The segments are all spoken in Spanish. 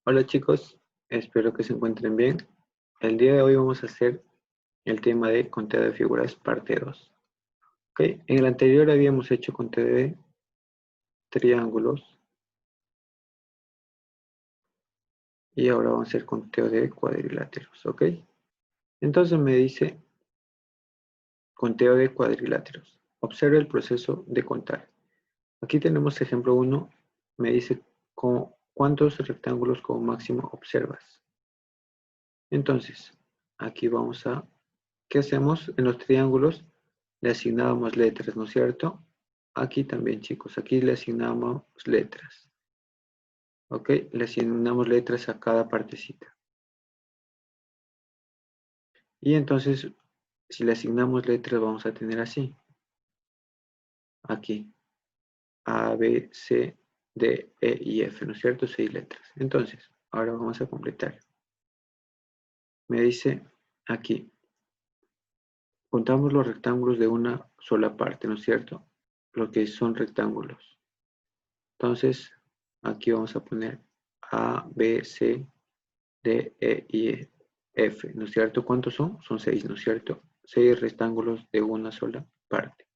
Hola chicos, espero que se encuentren bien. El día de hoy vamos a hacer el tema de conteo de figuras parte 2. ¿Ok? En el anterior habíamos hecho conteo de triángulos y ahora vamos a hacer conteo de cuadriláteros. ¿Ok? Entonces me dice conteo de cuadriláteros. Observa el proceso de contar. Aquí tenemos ejemplo 1. Me dice cuántos rectángulos como máximo observas. Entonces, aquí vamos a... ¿Qué hacemos en los triángulos? Le asignábamos letras, ¿no es cierto? Aquí también, chicos, aquí le asignamos letras. ¿Ok? Le asignamos letras a cada partecita. Y entonces, si le asignamos letras, vamos a tener así. Aquí. A, B, C, D, E y F, ¿no es cierto? 6 letras. Entonces, ahora vamos a completar. Me dice aquí. Contamos los rectángulos de una sola parte, ¿no es cierto? Lo que son rectángulos. Entonces, aquí vamos a poner A, B, C, D, E y F, ¿no es cierto? ¿Cuántos son? Son 6, ¿no es cierto? 6 rectángulos de una sola parte.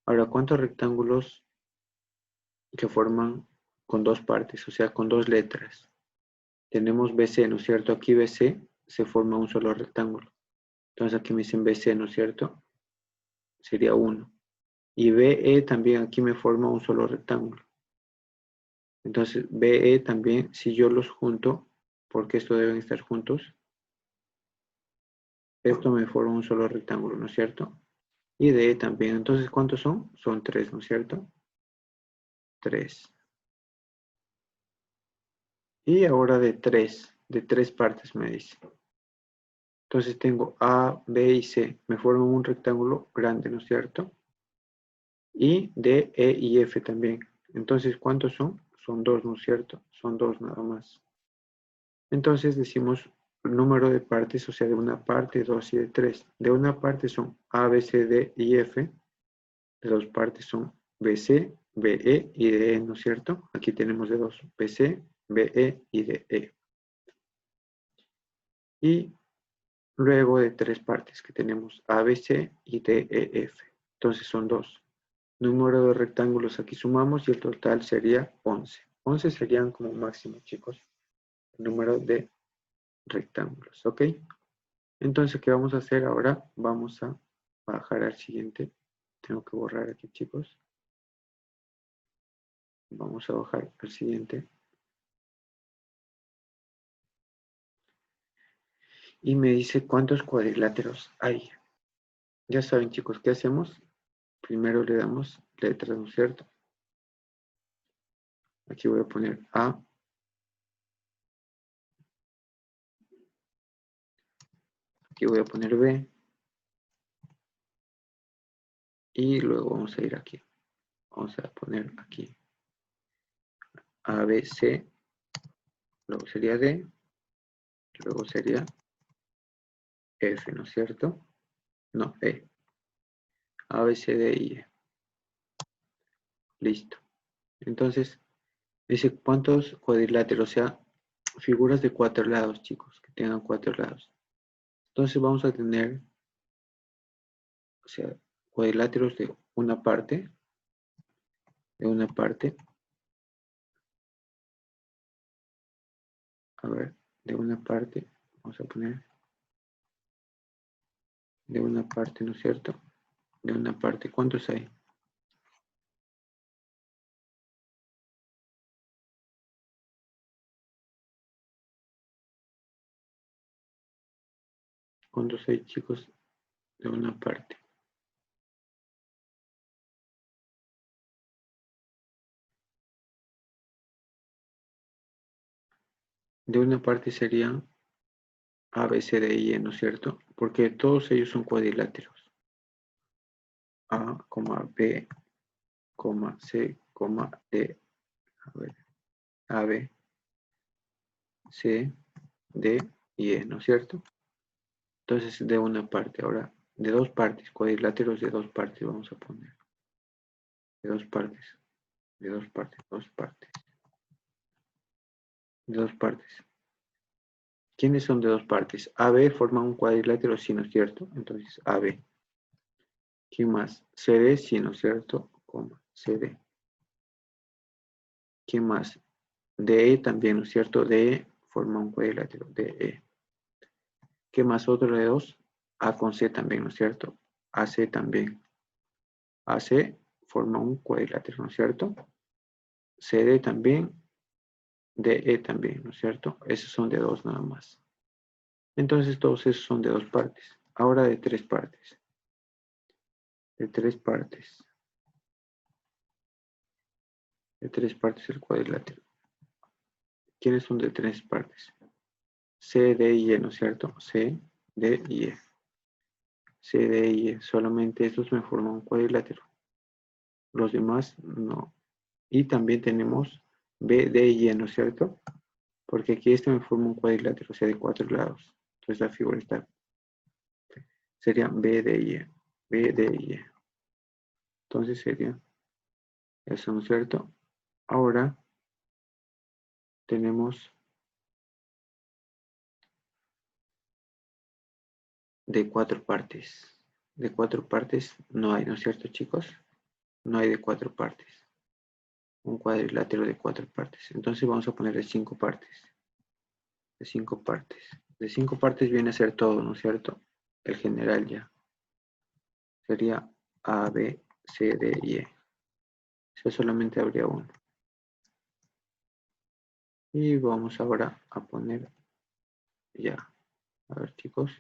Ahora, ¿cuántos rectángulos que forman con dos partes? O sea, con dos letras. Tenemos BC, ¿no es cierto? Aquí BC se forma un solo rectángulo. Entonces aquí me dicen BC, ¿no es cierto? Sería 1. Y BE también aquí me forma un solo rectángulo. Entonces, BE también, si yo los junto, porque estos deben estar juntos, esto me forma un solo rectángulo, ¿no es cierto? Y DE también. Entonces, ¿cuántos son? Son 3, ¿no es cierto? 3. Y ahora de tres partes me dice. Entonces tengo A, B y C. Me forman un rectángulo grande, ¿no es cierto? Y D, E y F también. Entonces, ¿cuántos son? Son 2, ¿no es cierto? Son 2 nada más. Entonces decimos el número de partes, o sea, de una parte, 2 y de 3. De una parte son A, B, C, D y F. De dos partes son BC, BE y DE, ¿no es cierto? Aquí tenemos de dos, BC, BE y DE. Y luego de tres partes que tenemos ABC y DEF. Entonces son dos. Número de rectángulos aquí sumamos y el total sería 11. 11 serían como máximo, chicos, el número de rectángulos, ¿ok? Entonces, ¿qué vamos a hacer ahora? Vamos a bajar al siguiente. Tengo que borrar aquí, chicos. Vamos a bajar al siguiente. Y me dice cuántos cuadriláteros hay. Ya saben, chicos, ¿qué hacemos? Primero le damos letras, ¿no es cierto? Aquí voy a poner A. Aquí voy a poner B. Y luego vamos a ir aquí. Vamos a poner aquí A, B, C. Luego sería D. Luego sería F, ¿no es cierto? No, E. A, B, C, D y E. Listo. Entonces, dice cuántos cuadriláteros, o sea, figuras de 4 lados, chicos, que tengan 4 lados. Entonces vamos a tener, o sea, cuadriláteros de una parte, a ver, de una parte, vamos a poner, de una parte, ¿no es cierto? De una parte, ¿cuántos hay? ¿Cuántos hay, chicos? De una parte. De una parte serían A, B, C, D, y E, ¿no es cierto? Porque todos ellos son cuadriláteros. A, B, C, D, a ver, A, B, C, D y E, ¿no es cierto? Entonces, de una parte. Ahora, de dos partes, cuadriláteros de dos partes vamos a poner. De dos partes, de dos partes, dos partes. De dos partes. ¿Quiénes son de dos partes? AB forma un cuadrilátero, sí, ¿no es cierto? Entonces, AB. ¿Quién más? CD, sí, ¿no es cierto? Coma, CD. ¿Quién más? DE también, ¿no es cierto? DE forma un cuadrilátero, DE. ¿Qué más? Otro de dos. A con C también, ¿no es cierto? AC también. AC forma un cuadrilátero, ¿no es cierto? CD también. DE también, ¿no es cierto? Esos son de dos nada más. Entonces todos esos son de dos partes. Ahora de tres partes. De tres partes. De tres partes el cuadrilátero. ¿Quiénes son de tres partes? C, D y E, ¿no es cierto? C, D y E. C, D y E. Solamente estos me forman un cuadrilátero. Los demás no. Y también tenemos B, D y E, ¿no es cierto? Porque aquí este me forma un cuadrilátero, o sea, de cuatro lados. Entonces la figura está. Sería B, D y E. B, D y E. Entonces sería eso, ¿no es cierto? Ahora tenemos de cuatro partes. De cuatro partes no hay, ¿no es cierto, chicos? No hay de cuatro partes. Un cuadrilátero de cuatro partes. Entonces vamos a poner de cinco partes. De cinco partes. De cinco partes viene a ser todo, ¿no es cierto? El general ya. Sería A, B, C, D y E. Eso solamente habría uno. Y vamos ahora a poner ya. A ver, chicos.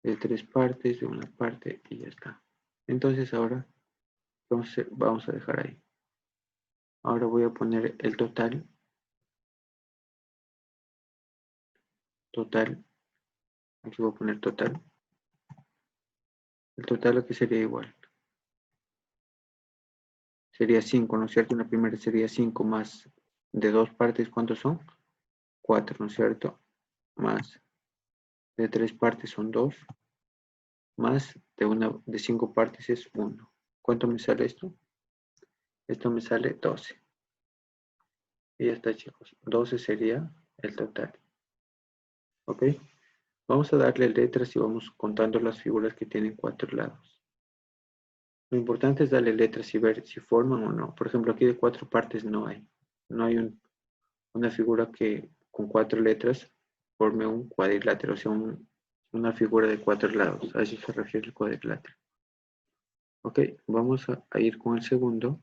De tres partes, de una parte y ya está. Entonces ahora vamos a dejar ahí. Ahora voy a poner el total. Total. Aquí voy a poner total. El total aquí sería igual. Sería 5, ¿no es cierto? Una primera sería 5 más de dos partes, ¿cuántos son? 4, ¿no es cierto? Más de tres partes son 2, más de 5 partes es 1. ¿Cuánto me sale esto? Esto me sale 12. Y ya está, chicos. 12 sería el total. ¿Ok? Vamos a darle letras y vamos contando las figuras que tienen cuatro lados. Lo importante es darle letras y ver si forman o no. Por ejemplo, aquí de cuatro partes no hay. No hay una figura que con cuatro letras forme un cuadrilátero, o sea, una figura de cuatro lados. A eso se refiere el cuadrilátero. Ok, vamos a ir con el segundo.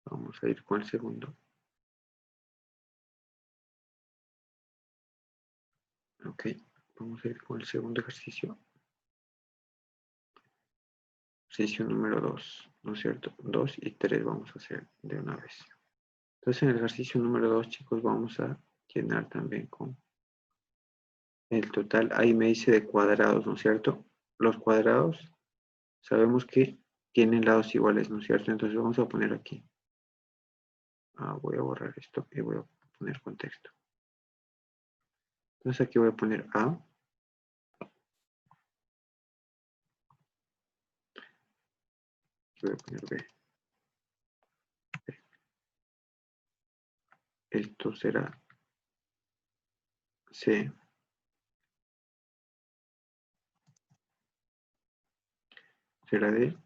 Vamos a ir con el segundo. Ok, vamos a ir con el segundo ejercicio. Ejercicio número 2, ¿no es cierto? 2 y 3 vamos a hacer de una vez. Entonces en el ejercicio número 2, chicos, vamos a llenar también con el total. Ahí me dice de cuadrados, ¿no es cierto? Los cuadrados sabemos que tienen lados iguales, ¿no es cierto? Entonces vamos a poner aquí. Voy a borrar esto y voy a poner contexto. Entonces aquí voy a poner A. Aquí voy a poner B. Esto será C. Será D.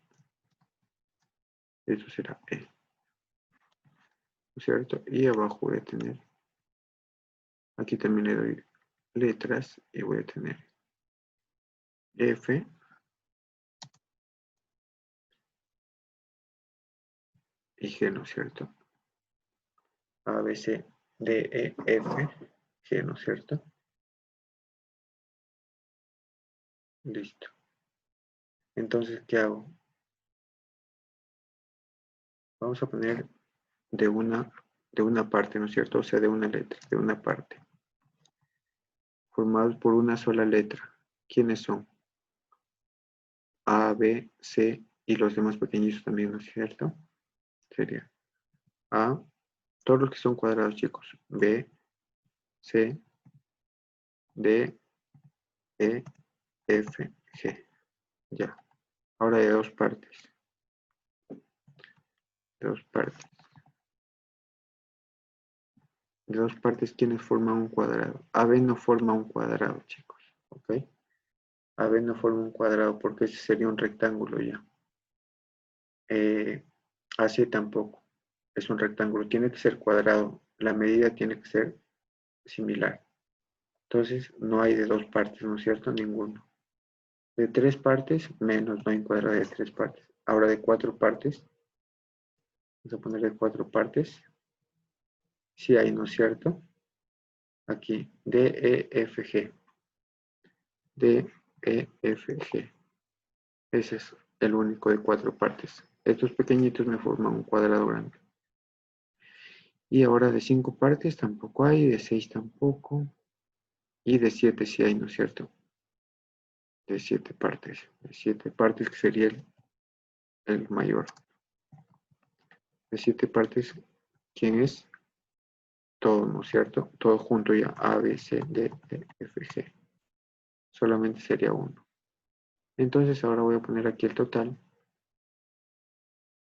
Esto será E. ¿No es cierto? Y abajo voy a tener, aquí también le doy letras y voy a tener F. Y G, ¿no es cierto? A, B, C, D, E, F, G, ¿no es cierto? Listo. Entonces, ¿qué hago? Vamos a poner de una parte, ¿no es cierto? O sea, de una letra, de una parte. Formados por una sola letra. ¿Quiénes son? A, B, C y los demás pequeñitos también, ¿no es cierto? Sería A, todos los que son cuadrados, chicos. B, C, D, E, F, G. Ya. Ahora de dos partes. De dos partes. De dos partes, ¿quiénes forman un cuadrado? AB no forma un cuadrado, chicos. ¿Ok? AB no forma un cuadrado porque ese sería un rectángulo ya. AC tampoco. Es un rectángulo. Tiene que ser cuadrado. La medida tiene que ser similar. Entonces, no hay de dos partes, ¿no es cierto? Ninguno. De tres partes, menos, no hay un cuadrado de tres partes. Ahora de cuatro partes, vamos a ponerle cuatro partes. Sí hay, ¿no es cierto? Aquí, D, E, F, G. D, E, F, G. Ese es el único de cuatro partes. Estos pequeñitos me forman un cuadrado grande. Y ahora de cinco partes tampoco hay, de seis tampoco. Y de siete sí hay, ¿no es cierto? De siete partes. De siete partes que sería el mayor. De siete partes, ¿quién es? Todo, ¿no es cierto? Todo junto ya, A, B, C, D, E, F, G. Solamente sería uno. Entonces ahora voy a poner aquí el total.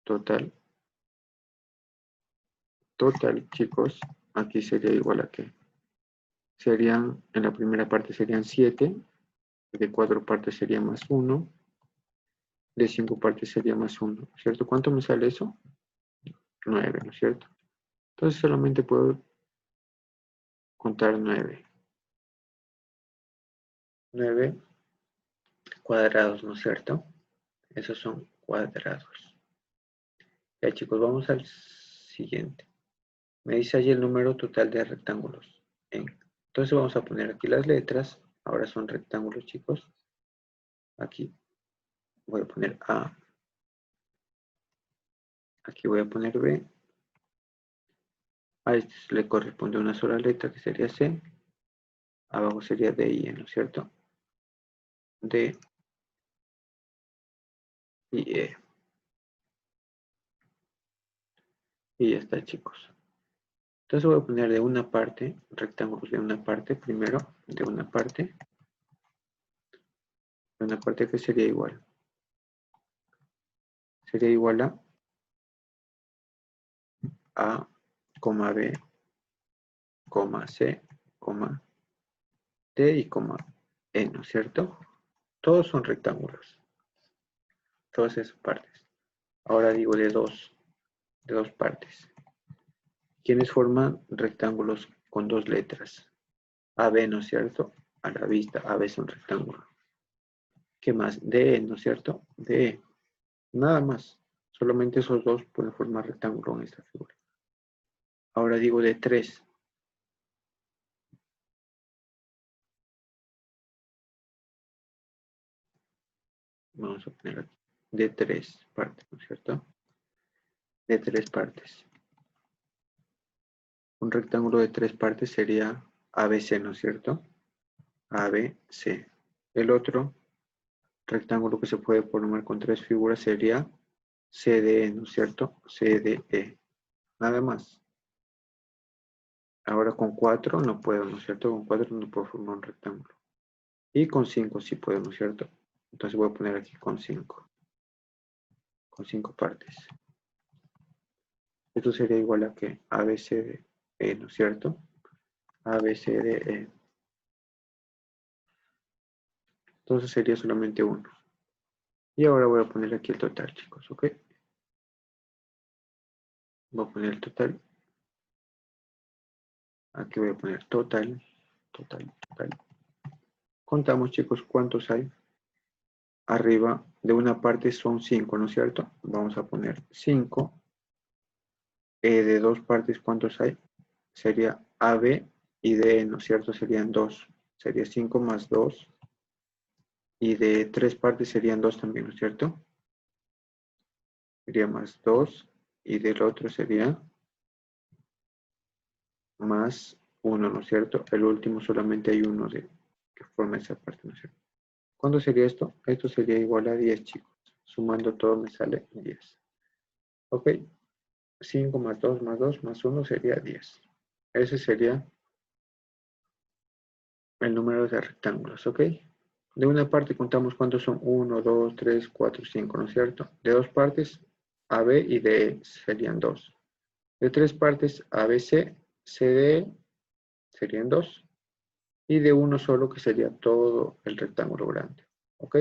Total. Total, chicos. Aquí sería igual a que serían, en la primera parte serían 7. De cuatro partes sería más 1. De cinco partes sería más 1. ¿Cierto? ¿Cuánto me sale eso? 9, ¿no es cierto? Entonces solamente puedo contar 9. 9 cuadrados, ¿no es cierto? Esos son cuadrados. Ya chicos, vamos al siguiente. Me dice allí el número total de rectángulos. Entonces vamos a poner aquí las letras. Ahora son rectángulos, chicos. Aquí voy a poner A. Aquí voy a poner B. A este le corresponde una sola letra que sería C. Abajo sería D y E, ¿no es cierto? D y E. Y ya está, chicos. Entonces voy a poner de una parte, rectángulos de una parte, primero, de una parte que sería igual. Sería igual a, B, C, D y E, ¿no es cierto? Todos son rectángulos. Todas esas partes. Ahora digo de dos partes. ¿Quiénes forman rectángulos con dos letras? AB, ¿no es cierto? A la vista, AB es un rectángulo. ¿Qué más? DE, ¿no es cierto? DE. Nada más. Solamente esos dos pueden formar rectángulo en esta figura. Ahora digo de 3. Vamos a poner aquí. De 3 partes, ¿no es cierto? De 3 partes. Un rectángulo de 3 partes sería ABC, ¿no es cierto? ABC. El otro rectángulo que se puede formar con 3 figuras sería CDE, ¿no es cierto? CDE. Nada más. Ahora con 4 no puedo, ¿no es cierto? Con 4 no puedo formar un rectángulo. Y con 5 sí puedo, ¿no es cierto? Entonces voy a poner aquí con 5. Con 5 partes. Esto sería igual a que ABCDE, ¿no es cierto? ABCDE. Entonces sería solamente 1. Y ahora voy a poner aquí el total, chicos, ¿ok? Voy a poner el total. Aquí voy a poner total. Contamos, chicos, cuántos hay. Arriba de una parte son 5, ¿no es cierto? Vamos a poner 5. De dos partes, ¿cuántos hay? Sería AB y DE, ¿no es cierto? Serían 2. Sería 5 más 2. Y de tres partes serían 2 también, ¿no es cierto? Sería más 2. Y del otro sería más 1, ¿no es cierto? El último solamente hay uno que forma esa parte, ¿no es cierto? ¿Cuánto sería esto? Esto sería igual a 10, chicos. Sumando todo me sale 10. Ok. 5 más 2 más 2 más 1 sería 10. Ese sería el número de rectángulos, ¿ok? De una parte contamos cuántos son 1, 2, 3, 4, 5, ¿no es cierto? De dos partes AB y DE serían 2. De 3 partes ABC, CD serían 2. Y de uno solo, que sería todo el rectángulo grande. ¿Ok?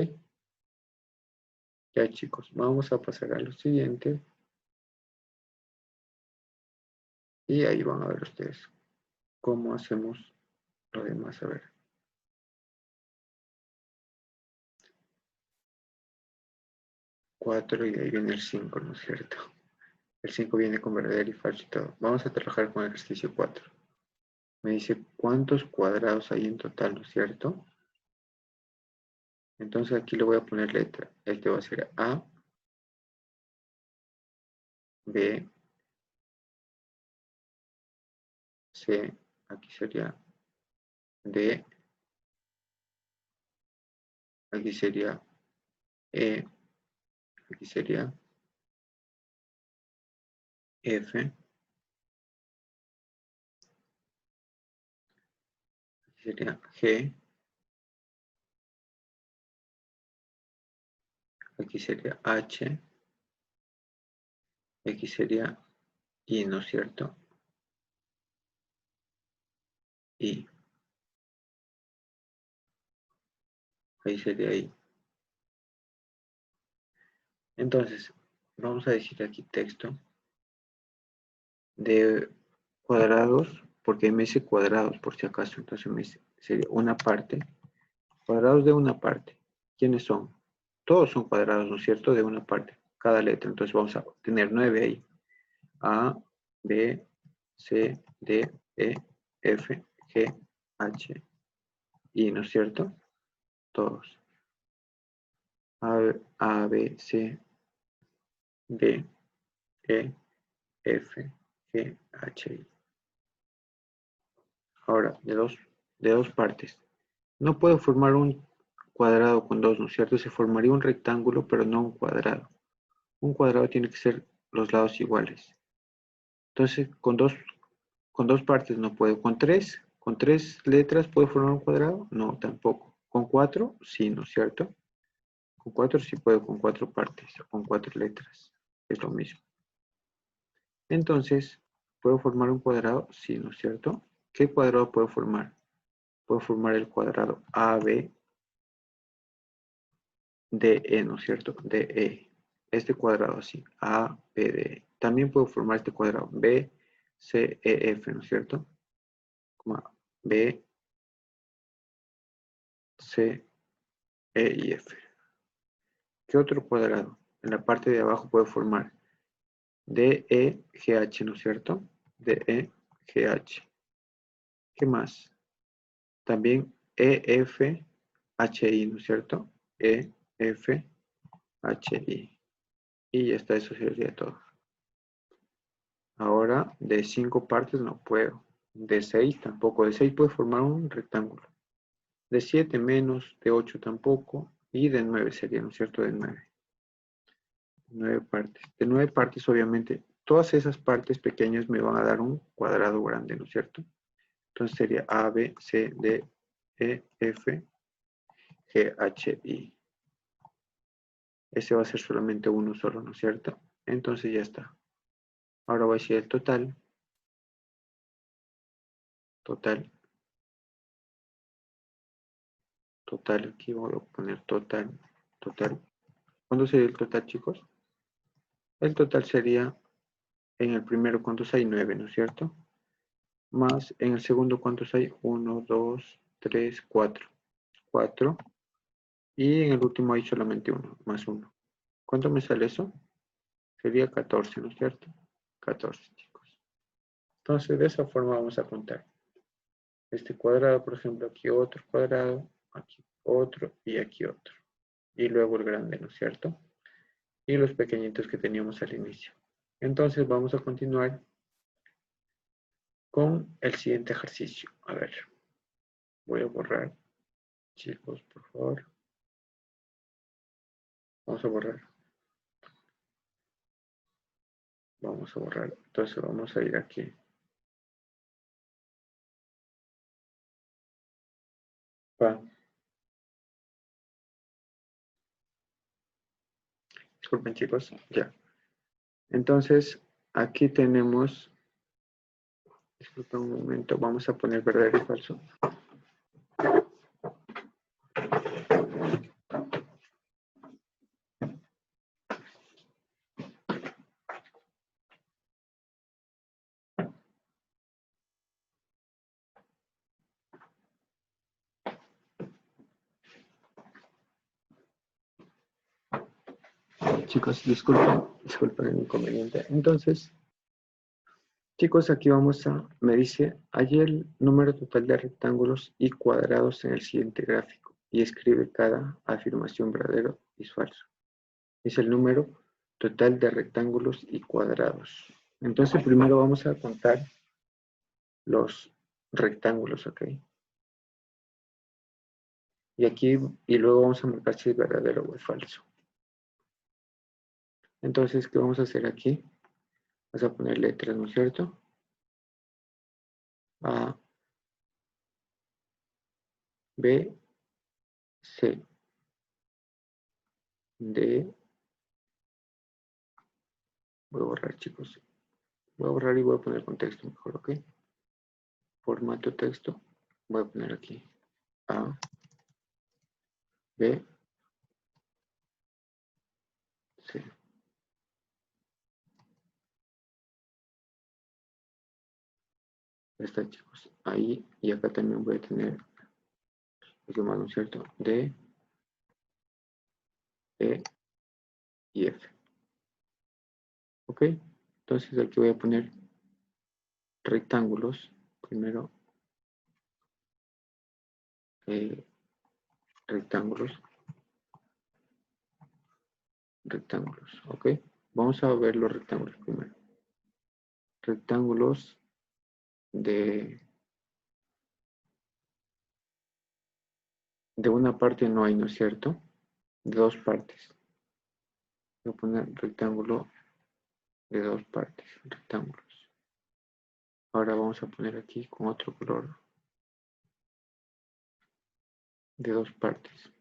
Ya, chicos, vamos a pasar a lo siguiente. Y ahí van a ver ustedes cómo hacemos lo demás. A ver. 4 y de ahí viene el 5, ¿no es cierto? El 5 viene con verdadero y falso y todo. Vamos a trabajar con el ejercicio 4. Me dice cuántos cuadrados hay en total, ¿no es cierto? Entonces aquí le voy a poner letra. Este va a ser A, B, C, aquí sería D, aquí sería E, aquí sería F, aquí sería G, aquí sería H, aquí sería I, ¿no es cierto? I, ahí sería I. Entonces, vamos a decir aquí texto de cuadrados, porque me dice cuadrados por si acaso, entonces me dice, sería una parte, cuadrados de una parte. ¿Quiénes son? Todos son cuadrados, ¿no es cierto? De una parte, cada letra. Entonces vamos a tener 9 ahí. A, B, C, D, E, F, G, H, I, ¿no es cierto? Todos. A, B, C, D, E, F, G, H, I. Ahora, de dos partes. No puedo formar un cuadrado con dos, ¿no es cierto? Se formaría un rectángulo, pero no un cuadrado. Un cuadrado tiene que ser los lados iguales. Entonces, con dos partes no puedo. Con tres letras puedo formar un cuadrado? No, tampoco. ¿Con cuatro? Sí, ¿no es cierto? Con cuatro sí puedo, con cuatro partes, o con cuatro letras. Es lo mismo. Entonces, ¿puedo formar un cuadrado? Sí, ¿no es cierto? ¿Qué cuadrado puedo formar? Puedo formar el cuadrado AB DE, ¿no es cierto? DE. Este cuadrado así, A, B, D, E. También puedo formar este cuadrado B, C, E, F, ¿no es cierto? Como B, C, E y F. ¿Qué otro cuadrado? En la parte de abajo puedo formar D, E, G, H, ¿no es cierto? D, E, G, H. ¿Qué más? También E, F, H, I, ¿no es cierto? E, F, H, I. Y ya está, eso sería todo. Ahora, de 5 partes no puedo. De 6 tampoco. De 6 puede formar un rectángulo. De 7 menos. De 8 tampoco. Y de 9 sería, ¿no es cierto? De 9. 9 partes. De 9 partes, obviamente, todas esas partes pequeñas me van a dar un cuadrado grande, ¿no es cierto? Entonces sería A, B, C, D, E, F, G, H, I. Ese va a ser solamente uno solo, ¿no es cierto? Entonces ya está. Ahora voy a decir el total. Total. Total. Aquí voy a poner total. Total. ¿Cuánto sería el total, chicos? El total sería, en el primero, ¿cuántos hay? 9, ¿no es cierto? Más, en el segundo, ¿cuántos hay? 1, 2, 3, 4. 4. Y en el último hay solamente uno, más uno. ¿Cuánto me sale eso? Sería 14, ¿no es cierto? 14, chicos. Entonces, de esa forma vamos a contar. Este cuadrado, por ejemplo, aquí otro cuadrado, aquí otro y aquí otro. Y luego el grande, ¿no es cierto? Y los pequeñitos que teníamos al inicio. Entonces, vamos a continuar con el siguiente ejercicio. A ver, voy a borrar, chicos, por favor. Vamos a borrar. Vamos a borrar. Entonces vamos a ir aquí. Va. Disculpen, chicos. Ya. Entonces, aquí tenemos, disculpa un momento, vamos a poner verdadero y falso. Chicos, disculpen el inconveniente. Entonces, chicos, aquí me dice, hallé el número total de rectángulos y cuadrados en el siguiente gráfico y escribe cada afirmación verdadero y falso. Es el número total de rectángulos y cuadrados. Entonces, primero vamos a contar los rectángulos, ¿ok? Y luego vamos a marcar si es verdadero o es falso. Entonces, ¿qué vamos a hacer aquí? Vamos a poner letras, ¿no es cierto? A, B, C, D. Voy a borrar, chicos. Voy a borrar y voy a poner contexto mejor, ¿ok? Formato texto. Voy a poner aquí A, B, C. Ya está, chicos. Ahí y acá también voy a tener los demás, ¿no es cierto? D, E y F. ¿Ok? Entonces aquí voy a poner rectángulos. Primero, rectángulos. Rectángulos, ¿ok? Vamos a ver los rectángulos primero. Rectángulos de una parte no hay, ¿no es cierto? De dos partes. Voy a poner rectángulo de dos partes, rectángulos. Ahora vamos a poner aquí con otro color de dos partes.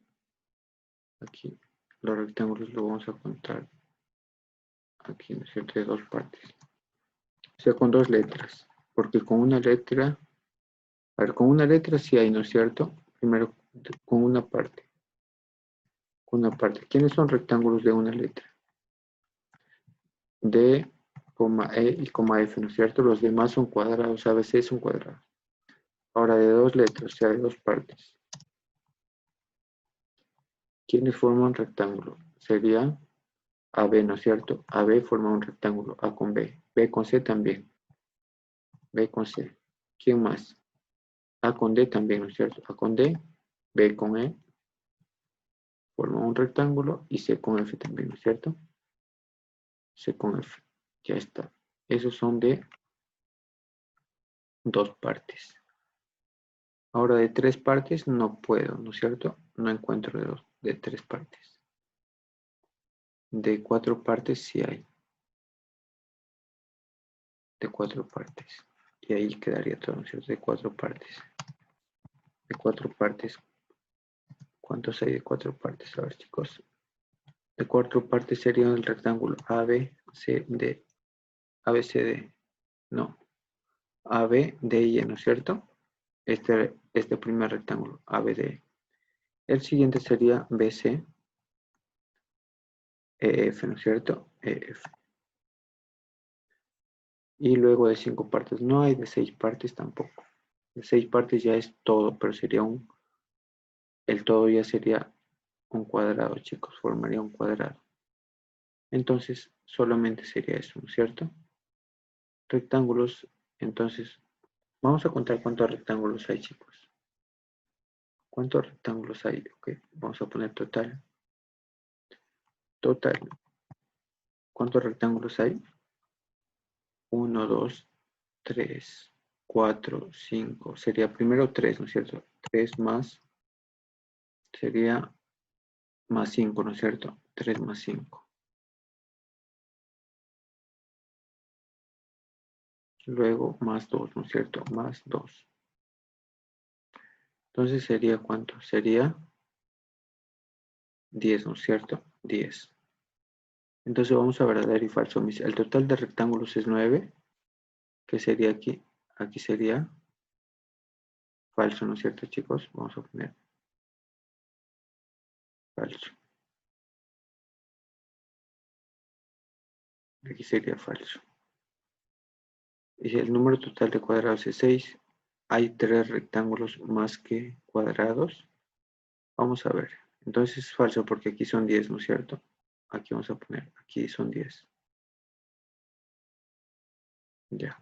Aquí los rectángulos lo vamos a contar aquí, ¿no es cierto? De dos partes. O sea, con dos letras. Porque con una letra, a ver, con una letra sí hay, ¿no es cierto? Primero con una parte. Con una parte. ¿Quiénes son rectángulos de una letra? D, E y F, ¿no es cierto? Los demás son cuadrados, a veces son cuadrados. Ahora de dos letras, o sea, de dos partes. ¿Quiénes forman rectángulo? Sería AB, ¿no es cierto? AB forma un rectángulo, A con B con C también, B con C. ¿Quién más? A con D también, ¿no es cierto? A con D, B con E, forma un rectángulo y C con F también, ¿no es cierto? C con F, ya está. Esos son de dos partes. Ahora de tres partes no puedo, ¿no es cierto? No encuentro de tres partes. De cuatro partes sí hay. De cuatro partes. Y ahí quedaría todo, ¿no es cierto? De cuatro partes. De cuatro partes. ¿Cuántos hay de cuatro partes? A ver, chicos. De cuatro partes sería el rectángulo ABCD. ABCD. No. ABDI, ¿no es cierto? Este primer rectángulo, ABD. El siguiente sería BC. EF, ¿no es cierto? EF. Y luego de cinco partes no hay, de seis partes tampoco. De seis partes ya es todo, pero sería el todo ya sería un cuadrado, chicos, formaría un cuadrado. Entonces, solamente sería eso, ¿no es cierto? Rectángulos, entonces, vamos a contar cuántos rectángulos hay, chicos. ¿Cuántos rectángulos hay? Ok, vamos a poner total. Total. ¿Cuántos rectángulos hay? 1, 2, 3, 4, 5. Sería primero 3, ¿no es cierto? 3 más, sería más 5, ¿no es cierto? 3 más 5. Luego más 2, ¿no es cierto? Más 2. Entonces sería ¿cuánto? Sería 10, ¿no es cierto? 10. Entonces vamos a verdadero y falso. El total de rectángulos es 9, que sería aquí. Aquí sería falso, ¿no es cierto, chicos? Vamos a poner falso. Aquí sería falso. Y si el número total de cuadrados es 6, hay 3 rectángulos más que cuadrados. Vamos a ver. Entonces es falso porque aquí son 10, ¿no es cierto? Aquí vamos a poner, aquí son 10. Ya.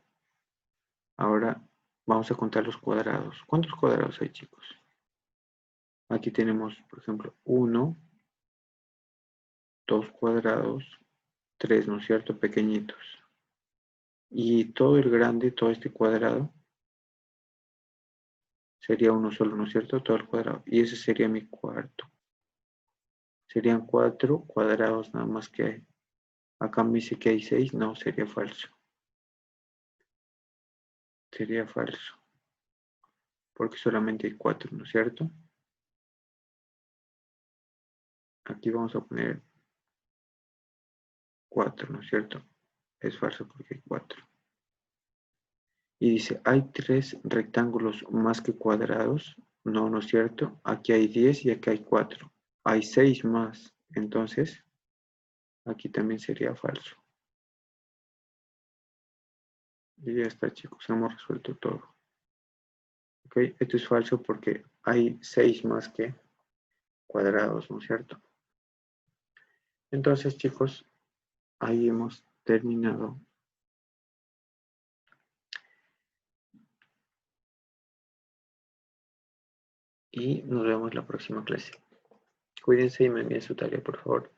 Ahora vamos a contar los cuadrados. ¿Cuántos cuadrados hay, chicos? Aquí tenemos, por ejemplo, 1, 2 cuadrados, 3, ¿no es cierto? Pequeñitos. Y todo el grande, todo este cuadrado, sería uno solo, ¿no es cierto? Todo el cuadrado. Y ese sería mi cuarto. Serían 4 cuadrados nada más que hay. Acá me dice que hay 6, no, sería falso. Sería falso. Porque solamente hay 4, ¿no es cierto? Aquí vamos a poner 4, ¿no es cierto? Es falso porque hay 4. Y dice, ¿hay 3 rectángulos más que cuadrados? No, no es cierto. Aquí hay 10 y aquí hay 4. Hay 6 más. Entonces, aquí también sería falso. Y ya está, chicos. Hemos resuelto todo. ¿Ok? Esto es falso porque hay 6 más que cuadrados, ¿no es cierto? Entonces, chicos, ahí hemos terminado. Y nos vemos la próxima clase. Cuídense y me envíen su tarea, por favor.